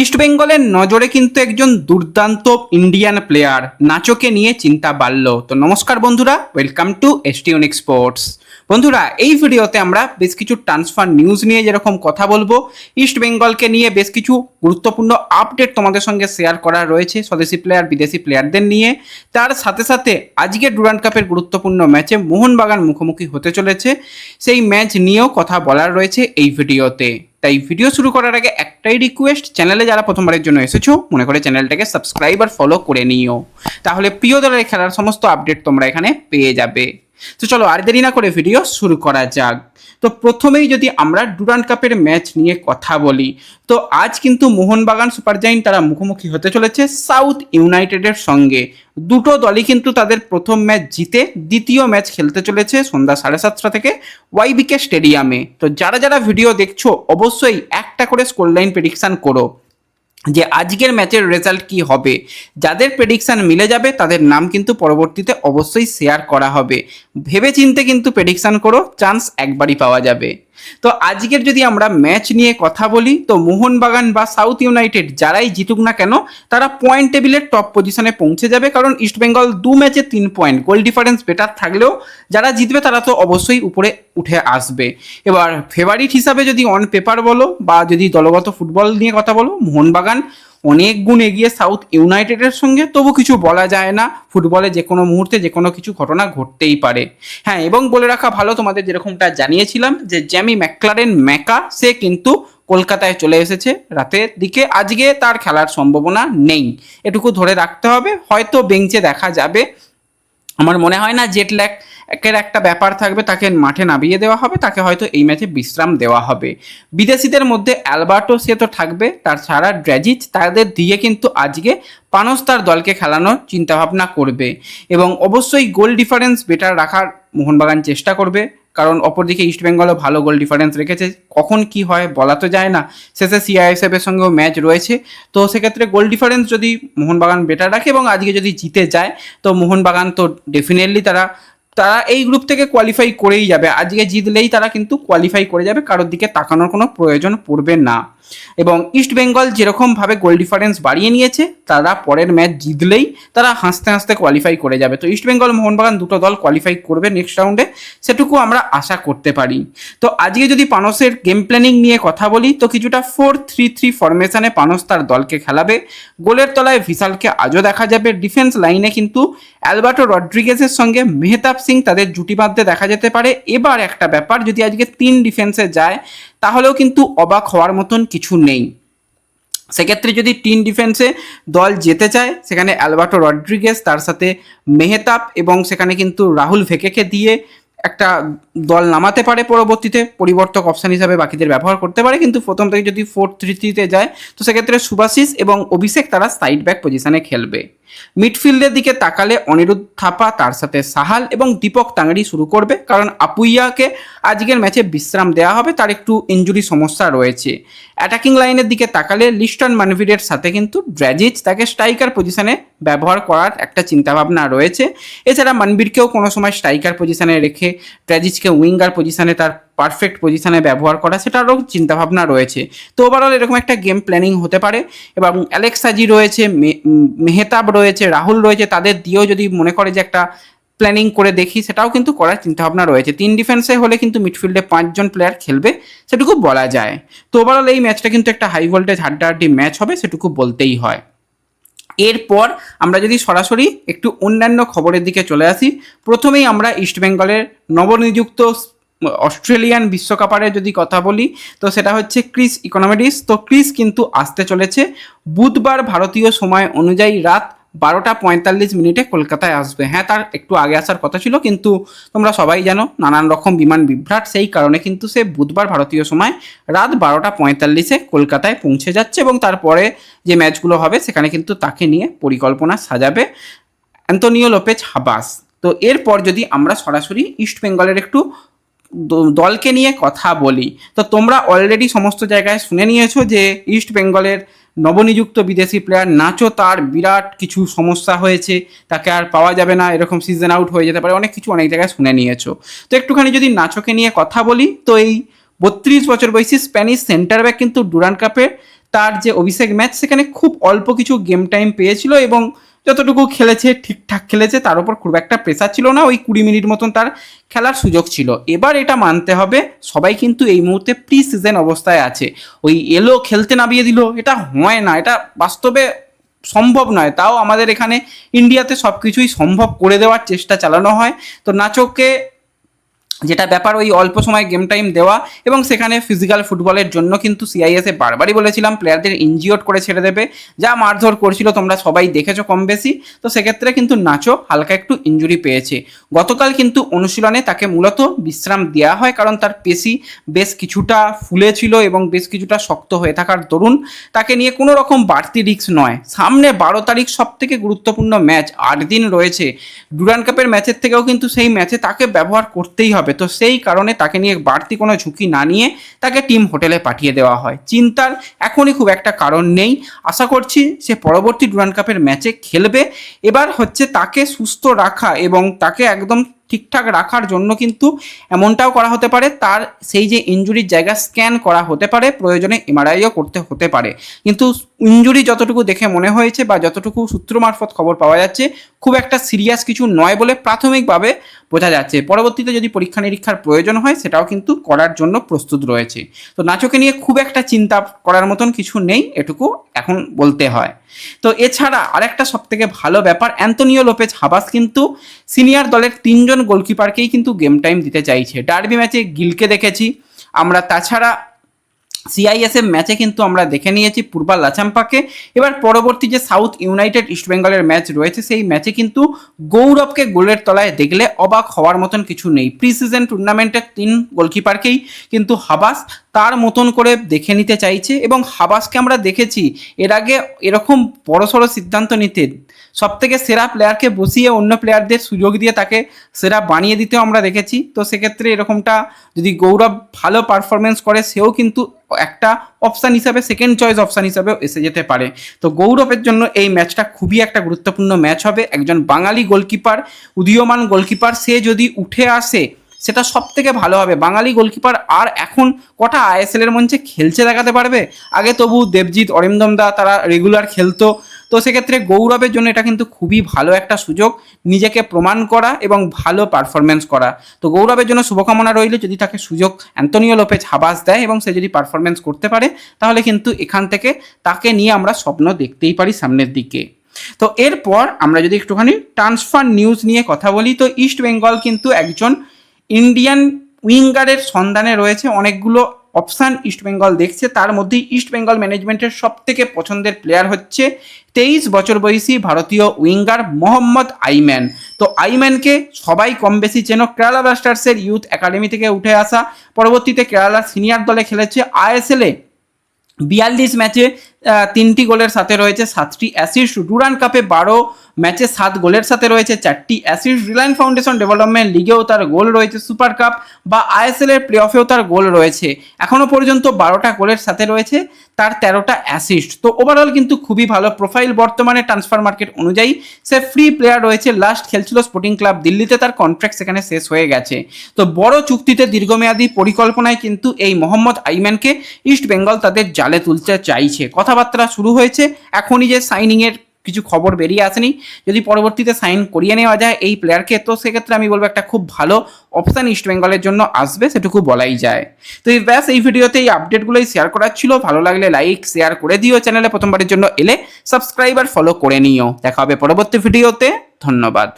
East বেঙ্গলের নজরে কিন্তু একজন দুর্দান্ত ইন্ডিয়ান প্লেয়ার নাচোকে নিয়ে চিন্তা বাড়ল। তো নমস্কার বন্ধুরা, ওয়েলকাম টু এসটিউনিক স্পোর্টস। বন্ধুরা, এই ভিডিওতে আমরা বেশ কিছু ট্রান্সফার নিউজ নিয়ে যেরকম কথা বলবো, ইস্ট বেঙ্গলকে নিয়ে বেশ কিছু গুরুত্বপূর্ণ আপডেট তোমাদের সঙ্গে শেয়ার করা রয়েছে স্বদেশি প্লেয়ার বিদেশি প্লেয়ারদের নিয়ে। তার সাথে সাথে আজকে ডুরান্ড কাপের গুরুত্বপূর্ণ ম্যাচে মোহনবাগান মুখোমুখি হতে চলেছে, সেই ম্যাচ নিয়েও কথা বলার রয়েছে এই ভিডিওতে। তাই ভিডিও শুরু করার আগে একটাই রিকোয়েস্ট, চ্যানেলে যারা প্রথমবারের জন্য এসেছো মনে করে চ্যানেলটাকে সাবস্ক্রাইব আর ফলো করে নিও, তাহলে প্রিয় দলের খেলার সমস্ত আপডেট তোমরা এখানে পেয়ে যাবে। তো চলো আর দেরি না করে ভিডিও শুরু করা যাক। তো প্রথমেই যদি আমরা ডুরান্ড কাপের ম্যাচ নিয়ে কথা বলি, তো আজ কিন্তু মোহনবাগান সুপার জায়েন্ট তারা মুখোমুখি হতে চলেছে সাউথ ইউনাইটেডের সঙ্গে। দুটো দলই কিন্তু তাদের প্রথম ম্যাচ জিতে দ্বিতীয় ম্যাচ খেলতে চলেছে সন্ধ্যা 7:30 থেকে ওয়াইবিকে স্টেডিয়ামে। তো যারা যারা ভিডিও দেখছো অবশ্যই একটা করে স্কোর লাইন প্রেডিকশান করো যে আজকের ম্যাচের রেজাল্ট কি হবে। যাদের প্রেডিকশান মিলে যাবে তাদের নাম কিন্তু পরবর্তীতে অবশ্যই শেয়ার করা হবে। ভেবে চিন্তে কিন্তু প্রেডিকশান করো, চান্স একবারই পাওয়া যাবে। তো আজকের যদি আমরা ম্যাচ নিয়ে কথা বলি, তো মোহনবাগান বা সাউথ ইউনাইটেড যারাই জিতুক না কেন তারা পয়েন্ট টেবিলের টপ পজিশনে পৌঁছে যাবে, কারণ ইস্টবেঙ্গল 2 ম্যাচে 3 পয়েন্ট, গোল ডিফারেন্স বেটার থাকলেও যারা জিতবে তারা তো অবশ্যই উপরে উঠে আসবে। এবার ফেভারিট হিসাবে যদি অন পেপার বলো বা যদি দলগত ফুটবল নিয়ে কথা বলো, মোহনবাগান অনেক গুণ এগিয়ে সাউথ ইউনাইটেডের সঙ্গে, তবু কিছু বলা যায় না, ফুটবলে যে কোনো মুহূর্তে যে কোনো কিছু ঘটনা ঘটতেই পারে। হ্যাঁ, এবং বলে রাখা ভালো, তোমাদের যেরকমটা জানিয়েছিলাম যে জ্যামি ম্যাকলারেন ম্যাকা সে কিন্তু কলকাতায় চলে এসেছে রাতের দিকে, আজকে তার খেলার সম্ভাবনা নেই, এটুকু ধরে রাখতে হবে। হয়তো বেঞ্চে দেখা যাবে, আমার মনে হয় না জেট ল্যাগের একটা ব্যাপার থাকবে, তাকে মাঠে নামিয়ে দেওয়া হবে, তাকে হয়তো এই ম্যাচে বিশ্রাম দেওয়া হবে। বিদেশিদের মধ্যে অ্যালবার্টো সে তো থাকবে, তার ছাড়া ড্র্যাজিচ, তাদের দিয়ে কিন্তু আজকে পানস তার দলকে খেলানোর চিন্তাভাবনা করবে এবং অবশ্যই গোল ডিফারেন্স বেটার রাখার মোহনবাগান চেষ্টা করবে, কারণ অপরদিকে ইস্টবেঙ্গলও ভালো গোল ডিফারেন্স রেখেছে। কখন কি হয় বলা তো যায় না, শেষে সিআইএসএফের সঙ্গেও ম্যাচ রয়েছে। তো সেক্ষেত্রে গোল ডিফারেন্স যদি মোহনবাগান বেটার রাখে এবং আজকে যদি জিতে যায়, তো মোহনবাগান তো ডেফিনেটলি তারা এই গ্রুপ থেকে কোয়ালিফাই করেই যাবে। আজকে জিতলেই তারা কিন্তু কোয়ালিফাই করে যাবে, কারোর দিকে তাকানোর কোনো প্রয়োজন পড়বে না। এবং ইস্টবেঙ্গল যেরকমভাবে গোল ডিফারেন্স বাড়িয়ে নিয়েছে, তারা পরের ম্যাচ জিতলেই তারা হাসতে হাসতে কোয়ালিফাই করে যাবে। তো ইস্টবেঙ্গল মোহনবাগান দুটো দল কোয়ালিফাই করবে নেক্সট রাউন্ডে, সেটুকু আমরা আশা করতে পারি। তো আজকে যদি পানসের গেম প্ল্যানিং নিয়ে কথা বলি, তো কিছুটা 4-3-3 ফরমেশনে পানস তার দলকে খেলাবে। গোলের তলায় ভিশালকে আজও দেখা যাবে। ডিফেন্স লাইনে কিন্তু অ্যালবার্টো রড্রিগেজের সঙ্গে মেহতাব সিং তাদের জুটি বাঁধতে দেখা যেতে পারে। এবার একটা ব্যাপার, যদি আজকে 3 ডিফেন্সে যায় তাহলেও কিন্তু অবাক হওয়ার মতন কিছু নেই। সেক্ষেত্রে যদি 3 ডিফেন্সে দল যেতে চায়, সেখানে অ্যালবার্টো রড্রিগেজ তার সাথে মেহতাব এবং সেখানে কিন্তু রাহুল ভেকেকে দিয়ে একটা দল নামাতে পারে, পরবর্তীতে পরিবর্তক অপশান হিসাবে বাকিদের ব্যবহার করতে পারে। কিন্তু প্রথম থেকে যদি 4-3-3-তে যায়, তো সেক্ষেত্রে সুভাশিস এবং অভিষেক তারা সাইড ব্যাক পজিশনে খেলবে। মিডফিল্ডের দিকে তাকালে অনিরুদ্ধ থাপা, তার সাথে সাহাল এবং দীপক তাংড়ি শুরু করবে, কারণ আপুইয়াকে আজকের ম্যাচে বিশ্রাম দেওয়া হবে, তার একটু ইনজুরি সমস্যা রয়েছে। অ্যাটাকিং লাইনের দিকে তাকালে লিস্টন মানভিডের সাথে কিন্তু ড্র্যাজিচ তাকে স্ট্রাইকার পজিশনে ব্যবহার করার একটা চিন্তাভাবনা রয়েছে। এছাড়া মানবিরকেও কোনো সময় স্ট্রাইকার পজিশনে রেখে ড্র্যাজিচকে উইঙ্গার পজিশনে তার পারফেক্ট পজিশনে ব্যবহার করা, সেটারও চিন্তাভাবনা রয়েছে। তো ওভারঅল এরকম একটা গেম প্ল্যানিং হতে পারে। এবং অ্যালেক্স সাজি রয়েছে, মেহতাব রয়েছে, রাহুল রয়েছে, তাদের দিয়েও যদি মনে করে যে একটা প্ল্যানিং করে দেখি, সেটাও কিন্তু করার চিন্তাভাবনা রয়েছে। 3 ডিফেন্সে হলে কিন্তু মিডফিল্ডে 5 জন প্লেয়ার খেলবে, সেটুকু বলা যায়। তো ওভারঅল এই ম্যাচটা কিন্তু একটা হাই ভোল্টেজ হাড্ডাহাড্ডি ম্যাচ হবে, সেটুকু বলতেই হয়। এরপর আমরা যদি সরাসরি একটু অন্যান্য খবরের দিকে চলে আসি, প্রথমেই আমরা ইস্টবেঙ্গলের নবনিযুক্ত অস্ট্রেলিয়ান বিশ্বকাপারে যদি কথা বলি, তো সেটা হচ্ছে ক্রিস ইকোনমিডিস। তো ক্রিস কিন্তু আসতে চলেছে বুধবার ভারতীয় সময় অনুযায়ী রাত 12:45 কলকাতায় আসবে। হ্যাঁ, তার একটু আগে আসার কথা ছিল, কিন্তু তোমরা সবাই জানো নানান রকম বিমান বিভ্রাট, সেই কারণে কিন্তু সে বুধবার ভারতীয় সময় রাত 12:45 কলকাতায় পৌঁছে যাচ্ছে এবং তারপরে যে ম্যাচগুলো হবে সেখানে কিন্তু তাকে নিয়ে পরিকল্পনা সাজাবে অ্যান্তোনিও লোপেজ হাবাস। তো এরপর যদি আমরা সরাসরি ইস্ট বেঙ্গলের একটু দলকে নিয়ে কথা বলি, তো তোমরা অলরেডি সমস্ত জায়গায় শুনে নিয়েছো যে ইস্ট বেঙ্গলের নবনিযুক্ত বিদেশি প্লেয়ার নাচো তার বিরাট কিছু সমস্যা হয়েছে, তাকে আর পাওয়া যাবে না, এরকম সিজন আউট হয়ে যেতে পারে, অনেক কিছু অনেক জায়গায় শুনে নিয়েছো। তো একটুখানি যদি নাচোকে নিয়ে কথা বলি, তো এই 32 বছর বয়সী স্প্যানিশ সেন্টার ব্যাক কিন্তু ডুরান্ড কাপে তার যে অভিষেক ম্যাচ সেখানে খুব অল্প কিছু গেম টাইম পেয়েছিল এবং যতটুকু খেলেছে ঠিকঠাক খেলেছে, তার উপর খুব একটা প্রেসার ছিল না, ওই 20 মিনিট মতন তার খেলার সুযোগ ছিল। এবার এটা মানতে হবে সবাই কিন্তু এই মুহূর্তে প্রি সিজন অবস্থায় আছে, ওই এলো খেলতে নামিয়ে দিল, এটা হয় না, এটা বাস্তবে সম্ভব নয়। তাও আমাদের এখানে ইন্ডিয়াতে সব কিছুই সম্ভব করে দেওয়ার চেষ্টা চালানো হয়। তো নাচোকে যেটা ব্যাপার ওই অল্প সময় গেম টাইম দেওয়া এবং সেখানে ফিজিক্যাল ফুটবলের জন্য কিন্তু সিআইএসএ বারবারই বলেছিলাম প্লেয়ারদের ইনজিওর্ড করে ছেড়ে দেবে, যা মারধর করছিল তোমরা সবাই দেখেছো কম বেশি। তো সেক্ষেত্রে কিন্তু নাচো হালকা একটু ইনজুরি পেয়েছে। গতকাল কিন্তু অনুশীলনে তাকে মূলত বিশ্রাম দেওয়া হয়, কারণ তার পেশি বেশ কিছুটা ফুলেছিল এবং বেশ কিছুটা শক্ত হয়ে থাকার দরুন তাকে নিয়ে কোনো রকম বাড়তি রিস্ক নয়। সামনে 12 তারিখ সব থেকে গুরুত্বপূর্ণ ম্যাচ, 8 দিন রয়েছে। ডুরান্ড কাপের ম্যাচের থেকেও কিন্তু সেই ম্যাচে তাকে ব্যবহার করতেই হবে। তো সেই কারণে তাকে নিয়ে বাড়তি কোনো ঝুঁকি না নিয়ে তাকে টিম হোটেলে পাঠিয়ে দেওয়া হয়। চিন্তার এখনই খুব একটা কারণ নেই, আশা করছি সে পরবর্তী ডুরান্ড কাপের ম্যাচে খেলবে। এবার হচ্ছে তাকে সুস্থ রাখা এবং তাকে একদম ঠিকঠাক রাখার জন্য কিন্তু এমনটাও করা হতে পারে, তার সেই যে ইনজুরির জায়গা স্ক্যান করা হতে পারে, প্রয়োজনে এমআরআইও করতে হতে পারে। কিন্তু ইনজুরি যতটুকু দেখে মনে হয়েছে বা যতটুকু সূত্র মারফত খবর পাওয়া যাচ্ছে খুব একটা সিরিয়াস কিছু নয় বলে প্রাথমিকভাবে বোঝা যাচ্ছে। পরবর্তীতে যদি পরীক্ষা নিরীক্ষার প্রয়োজন হয় সেটাও কিন্তু করার জন্য প্রস্তুত রয়েছে। তো নাচোকে নিয়ে খুব একটা চিন্তা করার মতন কিছু নেই, এটুকু এখন বলতে হয়। তো এছাড়া আরেকটা সবথেকে ভালো ব্যাপার, অ্যান্তোনিও লোপেজ হাবাস কিন্তু সিনিয়র দলের 3 জন গোলকিপারকেই কিন্তু গেম টাইম দিতে চাইছে। ডার্বি ম্যাচে গিলকে দেখেছি আমরা, তাছাড়া সিআইএসএফ ম্যাচে কিন্তু আমরা দেখে নিয়েছি পূর্বা লাচাম্পাকে। এবার পরবর্তী যে সাউথ ইউনাইটেড ইস্টবেঙ্গলের ম্যাচ রয়েছে সেই ম্যাচে কিন্তু গৌরবকে গোলের তলায় দেখলে অবাক হওয়ার মতন কিছু নেই। প্রি সিজন টুর্নামেন্টের 3 গোলকিপারকেই কিন্তু হাবাস তার মতন করে দেখে নিতে চাইছে এবং হাবাসকে আমরা দেখেছি এর আগে এরকম বড়সড় সিদ্ধান্ত নিতে, সবথেকে সেরা প্লেয়ারকে বসিয়ে অন্য প্লেয়ারদের সুযোগ দিয়ে তাকে সেরা বানিয়ে দিতেও আমরা দেখেছি। তো সেক্ষেত্রে এরকমটা যদি গৌরব ভালো পারফরমেন্স করে সেও কিন্তু একটা অপশান হিসাবে, সেকেন্ড চয়েস অপশান হিসাবেও এসে যেতে পারে। তো গৌরবের জন্য এই ম্যাচটা খুবই একটা গুরুত্বপূর্ণ ম্যাচ হবে। একজন বাঙালি গোলকিপার, উদীয়মান গোলকিপার, সে যদি উঠে আসে সেটা সব থেকে ভালো হবে। বাঙালি গোলকিপার আর এখন কটা আইএসএল এর মঞ্চে খেলছে দেখাতে পারবে? আগে তবু দেবজিৎ, অরিন্দম দা তারা রেগুলার খেলতো। তো সেক্ষেত্রে গৌরবের জন্য এটা কিন্তু খুবই ভালো একটা সুযোগ নিজেকে প্রমাণ করা এবং ভালো পারফরমেন্স করা। তো গৌরবের জন্য শুভকামনা রইল, যদি তাকে সুযোগ অ্যান্তোনিও লোপেজ হাবাস দেয় এবং সে যদি পারফরমেন্স করতে পারে তাহলে কিন্তু এখান থেকে তাকে নিয়ে আমরা স্বপ্ন দেখতেই পারি সামনের দিকে। তো এরপর আমরা যদি একটুখানি ট্রান্সফার নিউজ নিয়ে কথা বলি, তো ইস্ট বেঙ্গল কিন্তু একজন ইন্ডিয়ান উইঙ্গারের সন্ধানে রয়েছে। অনেকগুলো অপশান ইস্টবেঙ্গল দেখছে, তার মধ্যেই ইস্টবেঙ্গল ম্যানেজমেন্টের সব থেকে পছন্দের প্লেয়ার হচ্ছে 23 বছর বয়সী ভারতীয় উইঙ্গার মোহাম্মদ আইম্যান। তো আইম্যানকে সবাই কম বেশি চেনো, কেরালা ব্লাস্টার্সের ইউথ একাডেমি থেকে উঠে আসা, পরবর্তীতে কেরালার সিনিয়র দলে খেলেছে। আইএসএলে 42 ম্যাচে 3টি গোলের সাথে রয়েছে 7টি অ্যাসিস্ট। ডুরান্ড কাপে 12 ম্যাচে 7 গোলের সাথে রয়েছে 4টি অ্যাসিস্ট। রিলায়েন্স ফাউন্ডেশন ডেভেলপমেন্ট লিগেও তার গোল রয়েছে, সুপার কাপ বা আইএসএল এর প্লে অফেও তার গোল রয়েছে। এখনও পর্যন্ত 12টা গোলের সাথে রয়েছে তার 13টা অ্যাসিস্ট। তো ওভারঅল কিন্তু খুবই ভালো প্রোফাইল। বর্তমানে ট্রান্সফার মার্কেট অনুযায়ী সে ফ্রি প্লেয়ার রয়েছে। লাস্ট খেলছিল স্পোর্টিং ক্লাব দিল্লিতে, তার কন্ট্রাক্ট সেখানে শেষ হয়ে গেছে। তো বড় চুক্তিতে দীর্ঘমেয়াদী পরিকল্পনায় কিন্তু এই মোহাম্মদ আইম্যানকে ইস্ট বেঙ্গল তাদের জালে তুলতে চাইছে। কথাবার্তা শুরু হয়েছে, এখনই যে সাইনিংয়ের কিছু খবর বেরিয়ে আসেনি, যদি পরবর্তীতে সাইন করিয়ে নেওয়া যায় এই প্লেয়ারকে তো সেক্ষেত্রে আমি বলবো একটা খুব ভালো অপশান ইস্ট বেঙ্গলের জন্য আসবে, সেটুকু বলাই যায়। তো ব্যাস এই ভিডিওতে এই আপডেটগুলোই শেয়ার করার ছিল। ভালো লাগলে লাইক শেয়ার করে দিও, চ্যানেলে প্রথমবারের জন্য এলে সাবস্ক্রাইব আর ফলো করে নিও। দেখা হবে পরবর্তী ভিডিওতে, ধন্যবাদ।